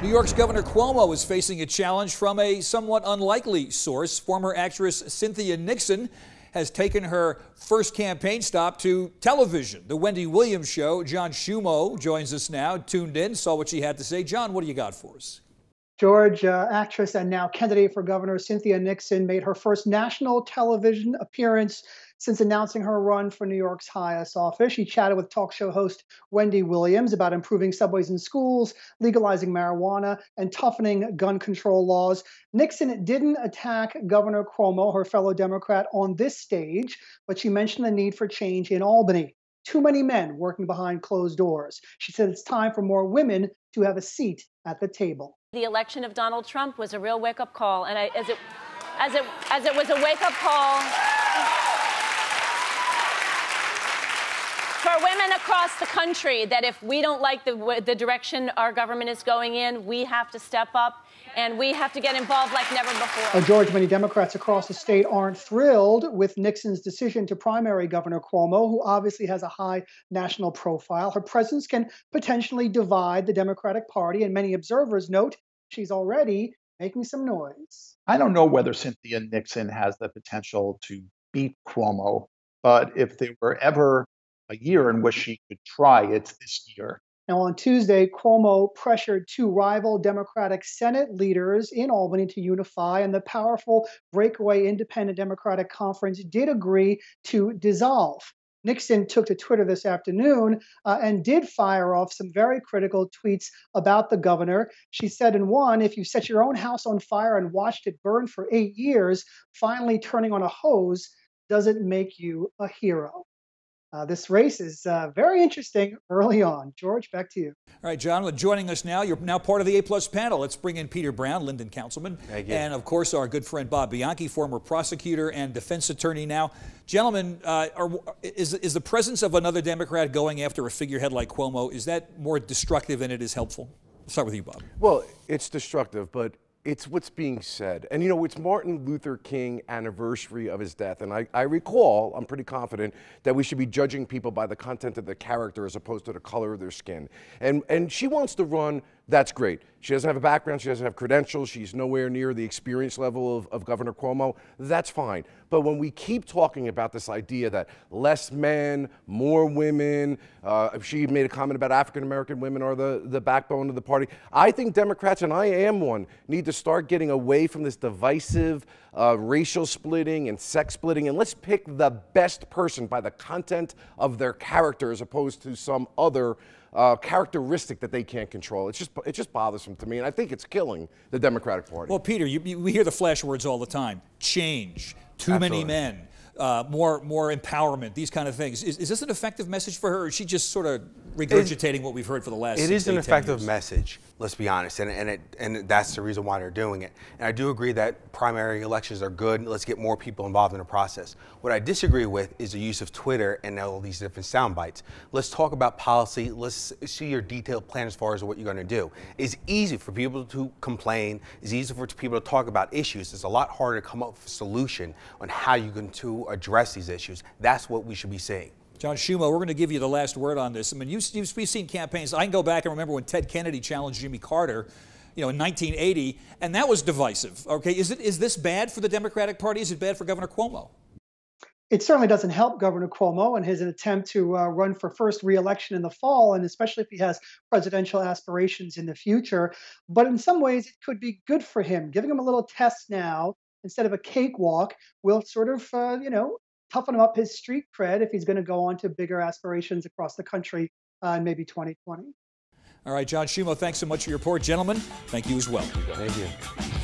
New York's Governor Cuomo is facing a challenge from a somewhat unlikely source. Former actress Cynthia Nixon has taken her first campaign stop to television. The Wendy Williams Show. John Schumo joins us now, tuned in, saw what she had to say. John, what do you got for us? George, actress and now candidate for governor Cynthia Nixon made her first national television appearance since announcing her run for New York's highest office. She chatted with talk show host Wendy Williams about improving subways and schools, legalizing marijuana, and toughening gun control laws. Nixon didn't attack Governor Cuomo, her fellow Democrat, on this stage, but she mentioned the need for change in Albany. Too many men working behind closed doors. She said it's time for more women to have a seat at the table. The election of Donald Trump was a real wake-up call, and as it was a wake-up call for women across the country, that if we don't like the direction our government is going in, we have to step up and we have to get involved like never before. George, many Democrats across the state aren't thrilled with Nixon's decision to primary Governor Cuomo, who obviously has a high national profile. Her presence can potentially divide the Democratic Party, and many observers note she's already making some noise. I don't know whether Cynthia Nixon has the potential to beat Cuomo, but if there were ever a year in which she could try, it's this year. Now, on Tuesday, Cuomo pressured two rival Democratic Senate leaders in Albany to unify, and the powerful breakaway Independent Democratic Conference did agree to dissolve. Nixon took to Twitter this afternoon and did fire off some very critical tweets about the governor. She said in one, "If you set your own house on fire and watched it burn for 8 years, finally turning on a hose doesn't make you a hero." This race is very interesting early on. George, back to you. All right, John, joining us now. You're now part of the A-plus panel. Let's bring in Peter Brown, Linden councilman. Thank you. And, of course, our good friend Bob Bianchi, former prosecutor and defense attorney now. Gentlemen, is the presence of another Democrat going after a figurehead like Cuomo, is that more destructive than it is helpful? Let's start with you, Bob. Well, it's destructive, but it's what's being said. And, you know, it's Martin Luther King anniversary of his death. And I recall, I'm pretty confident, that we should be judging people by the content of their character as opposed to the color of their skin. And she wants to run. That's great. She doesn't have a background. She doesn't have credentials. She's nowhere near the experience level of Governor Cuomo. That's fine. But when we keep talking about this idea that less men, more women, she made a comment about African-American women are the backbone of the party. I think Democrats, and I am one, need to start getting away from this divisive racial splitting and sex splitting, and let's pick the best person by the content of their character as opposed to some other characteristic that they can't control. It's just bothersome to me, and I think it's killing the Democratic Party. Well, Peter, we hear the flash words all the time: change, too many men, more empowerment, these kind of things. Is this an effective message for her, or is she just sort of regurgitating what we've heard for the last 6 to 8 years? It is an effective message, let's be honest, and that's the reason why they're doing it. And I do agree that primary elections are good. Let's get more people involved in the process. What I disagree with is the use of Twitter and all these different sound bites. Let's talk about policy. Let's see your detailed plan as far as what you're going to do. It's easy for people to complain. It's easy for people to talk about issues. It's a lot harder to come up with a solution on how you're going to address these issues. That's what we should be seeing. John Schumo, we're going to give you the last word on this. I mean, we've seen campaigns. I can go back and remember when Ted Kennedy challenged Jimmy Carter, you know, in 1980, and that was divisive. Okay, is this bad for the Democratic Party? Is it bad for Governor Cuomo? It certainly doesn't help Governor Cuomo in his attempt to run for first re-election in the fall, and especially if he has presidential aspirations in the future. But in some ways, it could be good for him. Giving him a little test now instead of a cakewalk will sort of, toughen him up his street cred if he's going to go on to bigger aspirations across the country in maybe 2020. All right, John Schumo, thanks so much for your report. Gentlemen, thank you as well. Thank you.